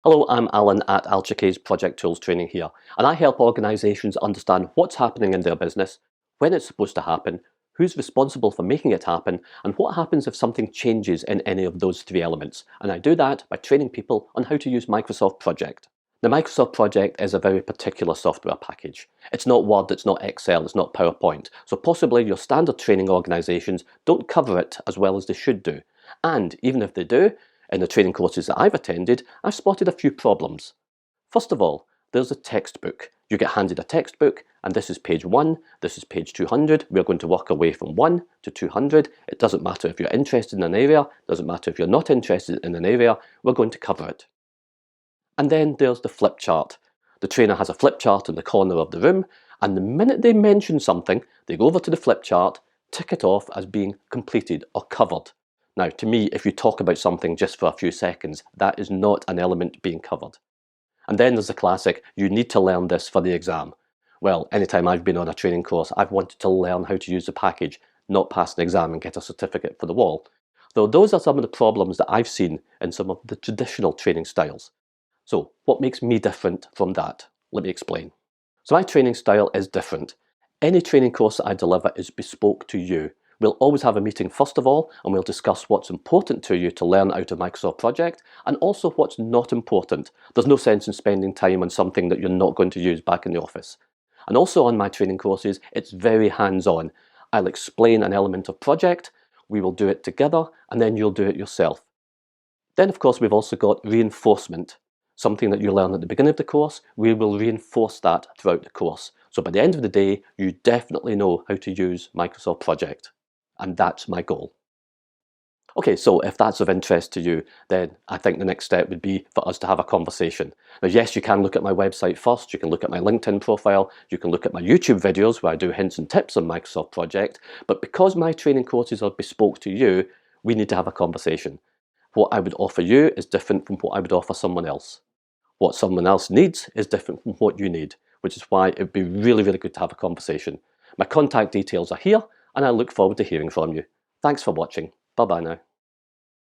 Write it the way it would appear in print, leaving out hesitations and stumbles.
Hello, I'm Alan at Alchichaze Project Tools Training here, and I help organisations understand what's happening in their business, when it's supposed to happen, who's responsible for making it happen, and what happens if something changes in any of those three elements. And I do that by training people on how to use Microsoft Project. The Microsoft Project is a very particular software package. It's not Word, it's not Excel, it's not PowerPoint. So possibly your standard training organisations don't cover it as well as they should do. And even if they do, in the training courses that I've attended, I've spotted a few problems. First of all, there's a textbook. You get handed a textbook, and this is page 1, this is page 200. We're going to work our way from 1 to 200. It doesn't matter if you're interested in an area, it doesn't matter if you're not interested in an area, we're going to cover it. And then there's the flip chart. The trainer has a flip chart in the corner of the room, and the minute they mention something, they go over to the flip chart, tick it off as being completed or covered. Now, to me, if you talk about something just for a few seconds, that is not an element being covered. And then there's the classic, you need to learn this for the exam. Well, anytime I've been on a training course, I've wanted to learn how to use the package, not pass an exam and get a certificate for the wall. So those are some of the problems that I've seen in some of the traditional training styles. So what makes me different from that? Let me explain. So my training style is different. Any training course that I deliver is bespoke to you. We'll always have a meeting first of all, and we'll discuss what's important to you to learn out of Microsoft Project, and also what's not important. There's no sense in spending time on something that you're not going to use back in the office. And also on my training courses, it's very hands-on. I'll explain an element of project, we will do it together, and then you'll do it yourself. Then of course we've also got reinforcement. Something that you learn at the beginning of the course, we will reinforce that throughout the course. So by the end of the day, you definitely know how to use Microsoft Project. And that's my goal. Okay, so if that's of interest to you, then I think the next step would be for us to have a conversation. Now, yes, you can look at my website first, you can look at my LinkedIn profile, you can look at my YouTube videos where I do hints and tips on Microsoft Project, but because my training courses are bespoke to you, we need to have a conversation. What I would offer you is different from what I would offer someone else. What someone else needs is different from what you need, which is why it would be really, really good to have a conversation. My contact details are here, and I look forward to hearing from you. Thanks for watching. Bye-bye now.